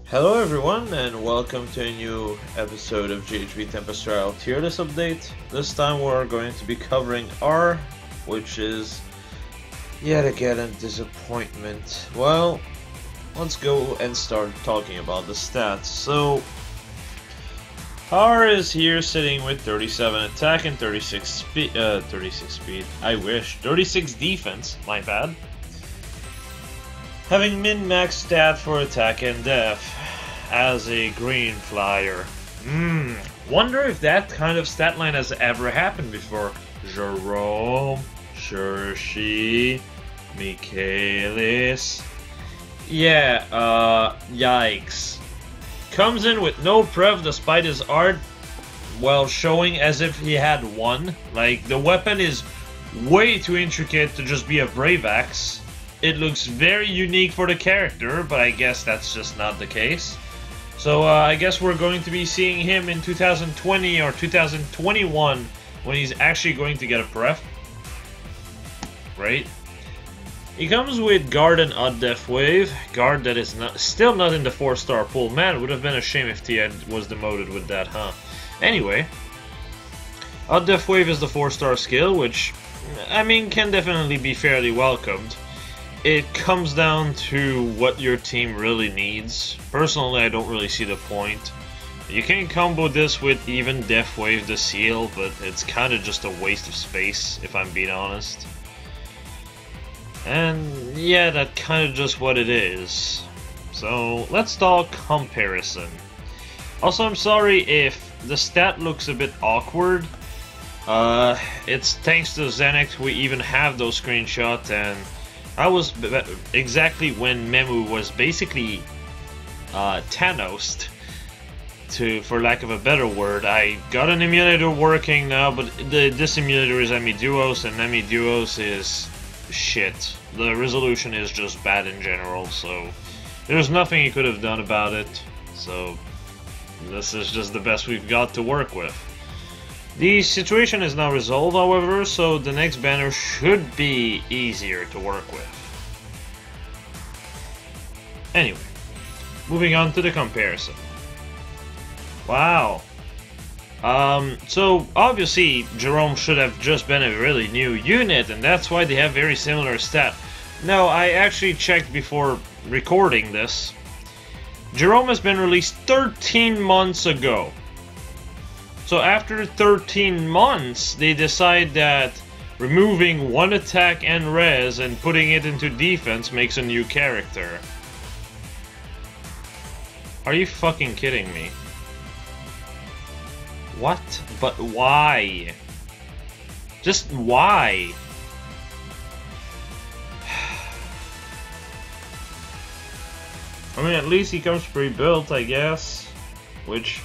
Hello everyone and welcome to a new episode of GHB Tempest Trial tier list update. This time we're going to be covering Haar, which is yet again a disappointment. Well, let's go and start talking about the stats. So, Haar is here sitting with 37 attack and 36 speed, 36 defense, my bad. Having min-max stat for attack and def as a green flyer. Wonder if that kind of stat line has ever happened before. Jerome, Shershi, Michaelis. Yeah, yikes. Comes in with no prev despite his art, well, showing as if he had one. Like, the weapon is way too intricate to just be a brave axe. It looks very unique for the character, but I guess that's just not the case. So I guess we're going to be seeing him in 2020 or 2021 when he's actually going to get a pref. Right? He comes with Guard and Odd Def Wave. Guard that is still not in the 4-star pool. Man, it would have been a shame if T was demoted with that, huh? Anyway, Odd Def Wave is the 4-star skill, which, I mean, can definitely be fairly welcomed. It comes down to what your team really needs. Personally, I don't really see the point. You can combo this with even Def Wave the seal, but it's kind of just a waste of space, if I'm being honest. And yeah, that's kind of just what it is. So let's talk comparison. Also, I'm sorry if the stat looks a bit awkward. It's thanks to Xanax we even have those screenshots, and I was exactly when Memu was basically Thanos'd, for lack of a better word. I got an emulator working now, but this emulator is Emi-Duos, and Emi-Duos is shit. The resolution is just bad in general, so there's nothing he could have done about it. So this is just the best we've got to work with. The situation is now resolved, however, so the next banner should be easier to work with. Anyway, moving on to the comparison. Wow. So obviously Jerome should have just been a really new unit, and that's why they have very similar stat. Now, I actually checked before recording this. Jerome has been released 13 months ago. So after 13 months, they decide that removing one attack and res and putting it into defense makes a new character. Are you fucking kidding me? What? But why? Just why? I mean, at least he comes pre-built, I guess. Which,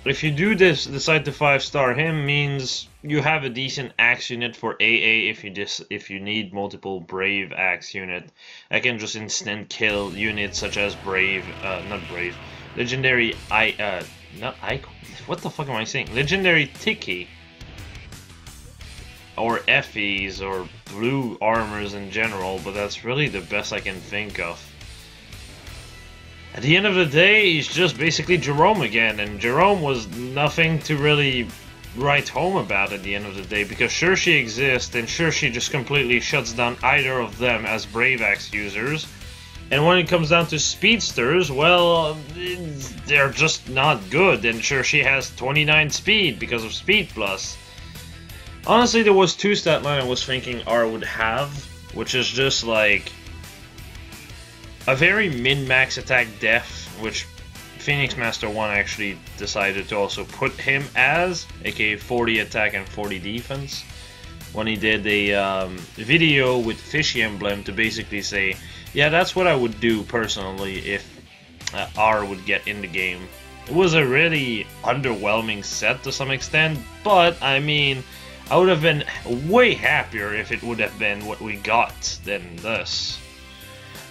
if you do decide to 5-star him, means you have a decent axe unit for AA if you need multiple brave axe unit. I can just instant kill units such as legendary what the fuck am I saying? Legendary Tiki, or Effie's, or blue armors in general, but that's really the best I can think of. At the end of the day, he's just basically Jerome again, and Jerome was nothing to really write home about at the end of the day, because Shershi exists, and Shershi just completely shuts down either of them as Brave Axe users. And when it comes down to Speedsters, well, they're just not good, and Shershi has 29 speed because of Speed Plus. Honestly, there was two stat line I was thinking Haar would have, which is just like a very min-max attack def, which Phoenix Master 1 actually decided to also put him as, aka 40 attack and 40 defense, when he did a video with Fishy Emblem to basically say, yeah, that's what I would do personally if Haar would get in the game. It was a really underwhelming set to some extent, but I mean, I would have been way happier if it would have been what we got than this.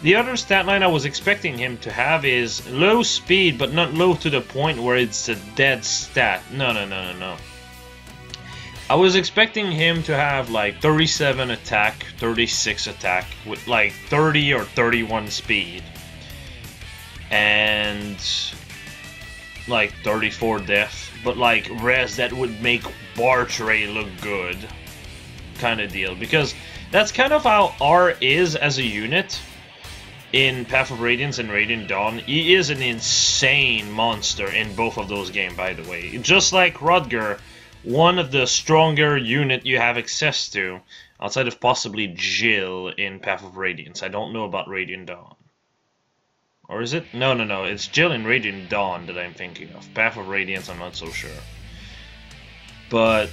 The other stat line I was expecting him to have is low speed, but not low to the point where it's a dead stat. No. I was expecting him to have like 37 attack, 36 attack, with like 30 or 31 speed. And and like 34 def, but like res that would make Bartray look good, kind of deal. Because that's kind of how R is as a unit in Path of Radiance and Radiant Dawn. He is an insane monster in both of those games, by the way. Just like Rodger, one of the stronger unit you have access to, outside of possibly Jill in Path of Radiance. I don't know about Radiant Dawn. Or is it? No, it's Jill in Radiant Dawn that I'm thinking of. Path of Radiance, I'm not so sure. But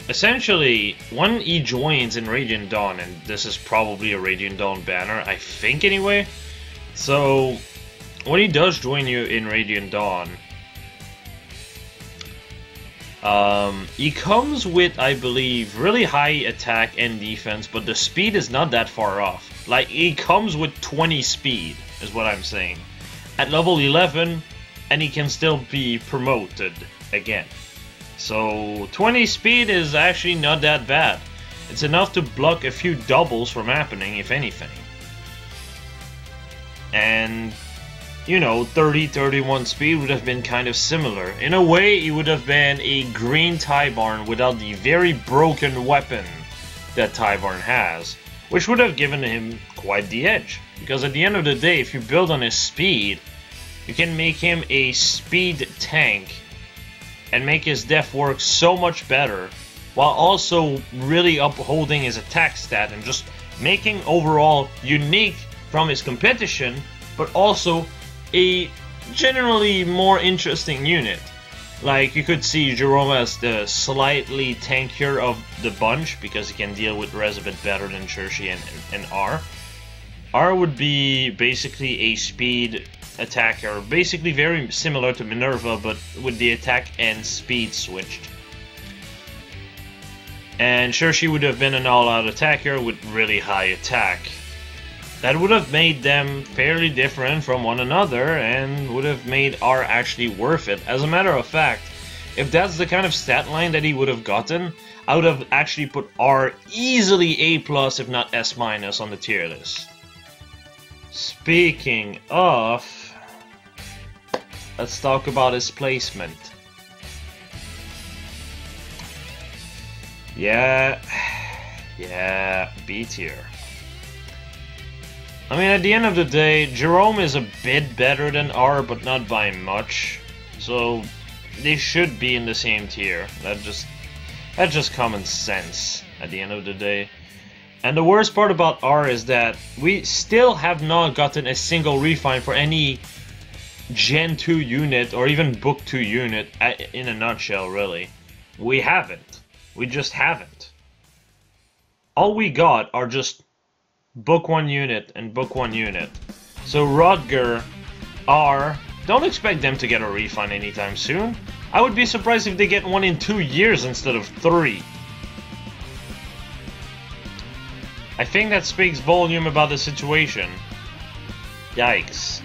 essentially, when he joins in Radiant Dawn, and this is probably a Radiant Dawn banner, I think anyway. So, when he does join you in Radiant Dawn, he comes with, I believe, really high attack and defense, but the speed is not that far off. Like, he comes with 20 speed, is what I'm saying. At level 11, and he can still be promoted again. So 20 speed is actually not that bad. It's enough to block a few doubles from happening, if anything. And, you know, 30-31 speed would have been kind of similar. In a way, it would have been a green Tybarn without the very broken weapon that Tybarn has, which would have given him quite the edge. Because at the end of the day, if you build on his speed, you can make him a speed tank and make his def work so much better, while also really upholding his attack stat and just making overall unique from his competition, but also a generally more interesting unit. Like, you could see Jerome as the slightly tankier of the bunch, because he can deal with res a bit better than Chershi and R. R would be basically a speed attacker, basically very similar to Minerva, but with the attack and speed switched. And Chershi would have been an all-out attacker with really high attack. That would have made them fairly different from one another, and would have made R actually worth it. As a matter of fact, if that's the kind of stat line that he would have gotten, I would have actually put R easily A+, if not S- on the tier list. Speaking of, let's talk about Displacement. Yeah, B tier. I mean, at the end of the day, Jerome is a bit better than R, but not by much. So they should be in the same tier. That's just common sense at the end of the day. And the worst part about R is that we still have not gotten a single refine for any Gen 2 unit or even Book 2 unit in a nutshell, really. We haven't. We just haven't. All we got are just Book 1 unit and Book 1 unit. So Rodger, R, don't expect them to get a refund anytime soon. I would be surprised if they get one in 2 years instead of 3. I think that speaks volume about the situation. Yikes.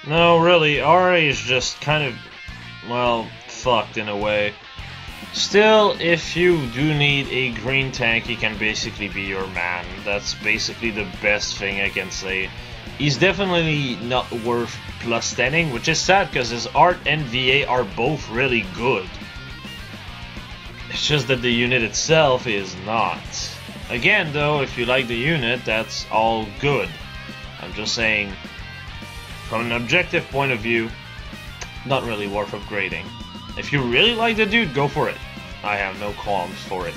No, really, RA is just kind of, well, fucked in a way. Still, if you do need a green tank, he can basically be your man. That's basically the best thing I can say. He's definitely not worth plus standing, which is sad because his art and VA are both really good. It's just that the unit itself is not. Again, though, if you like the unit, that's all good. I'm just saying, from an objective point of view, not really worth upgrading. If you really like the dude, go for it. I have no qualms for it.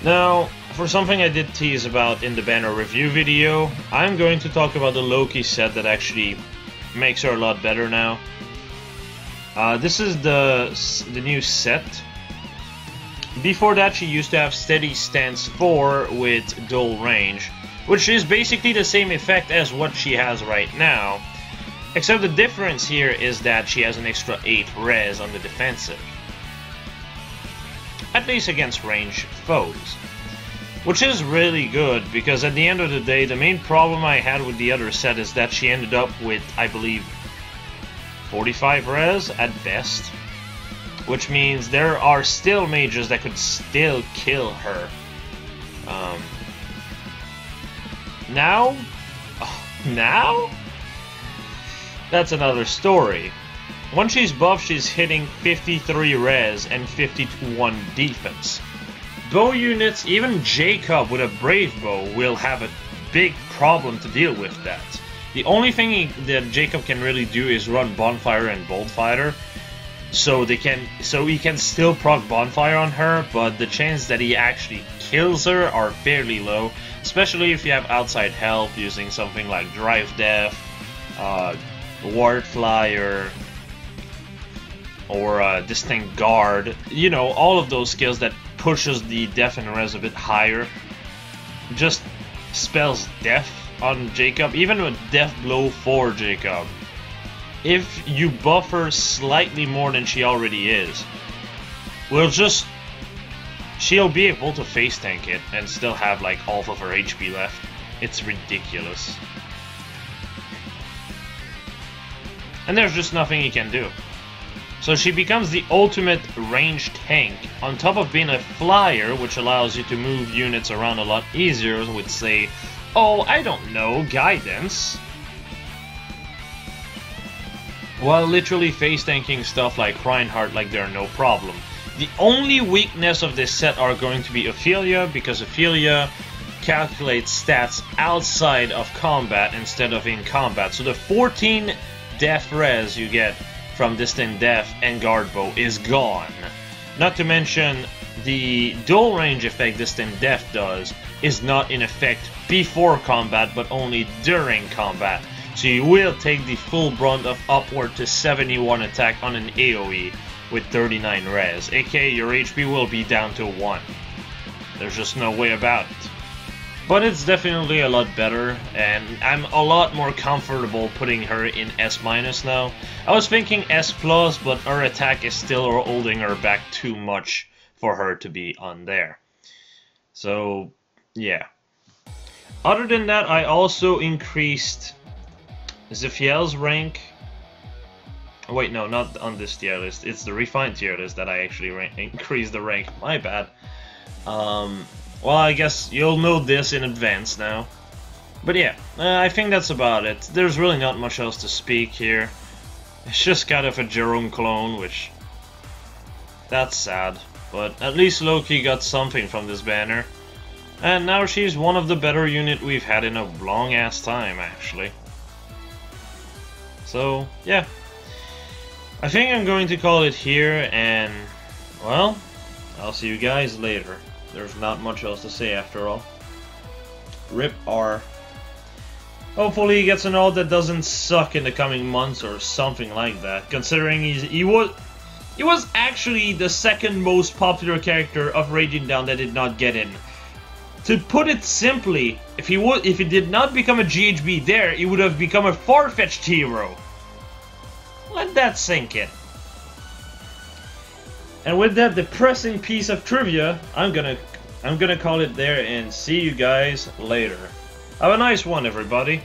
Now, for something I did tease about in the banner review video, I'm going to talk about the Loki set that actually makes her a lot better now. This is the new set. Before that, she used to have Steady Stance 4 with dual range, which is basically the same effect as what she has right now, except the difference here is that she has an extra 8 res on the defensive, at least against ranged foes, which is really good, because at the end of the day, the main problem I had with the other set is that she ended up with, I believe, 45 res at best, which means there are still mages that could still kill her. Now? Now? That's another story. Once she's buffed, she's hitting 53 res and 51 defense. Bow units, even Jacob with a Brave Bow, will have a big problem to deal with that. The only thing that Jacob can really do is run Bonfire and Bolt Fighter, so he can still proc Bonfire on her, but the chance that he actually kills her are fairly low, especially if you have outside help using something like Drive Def, Ward Flyer, or Distinct Guard. You know, all of those skills that pushes the Def and Res a bit higher. Just spells Death on Jacob, even with Death Blow for Jacob. If you buff her slightly more than she already is, she'll be able to face tank it and still have like half of her HP left. It's ridiculous. And there's just nothing he can do. So she becomes the ultimate ranged tank, on top of being a flyer, which allows you to move units around a lot easier with, say, oh, I don't know, guidance. While literally face tanking stuff like Reinhardt like they're no problem. The only weakness of this set are going to be Ophelia, because Ophelia calculates stats outside of combat instead of in combat. So the 14 death res you get from Distant Death and Guard Bow is gone. Not to mention the dual range effect Distant Death does is not in effect before combat but only during combat. So you will take the full brunt of upward to 71 attack on an AoE with 39 res, aka your HP will be down to 1. There's just no way about it. But it's definitely a lot better, and I'm a lot more comfortable putting her in S- now. I was thinking S+, but her attack is still holding her back too much for her to be on there. So, yeah. Other than that, I also increased Zephiel's rank. Wait, no, not on this tier list. It's the refined tier list that I actually increased the rank. My bad. Well, I guess you'll know this in advance now. But yeah, I think that's about it. There's really not much else to speak here. It's just kind of a Jerome clone, which... that's sad. But at least Loki got something from this banner. And now she's one of the better unit we've had in a long-ass time, actually. So, yeah. I think I'm going to call it here, and... well, I'll see you guys later. There's not much else to say after all. Rip R. Hopefully he gets an ult that doesn't suck in the coming months or something like that, considering he was actually the second most popular character of Raging Down that did not get in. To put it simply, if he did not become a GHB there, he would have become a far-fetched hero. Let that sink in. And with that depressing piece of trivia, I'm gonna call it there and see you guys later. Have a nice one, everybody.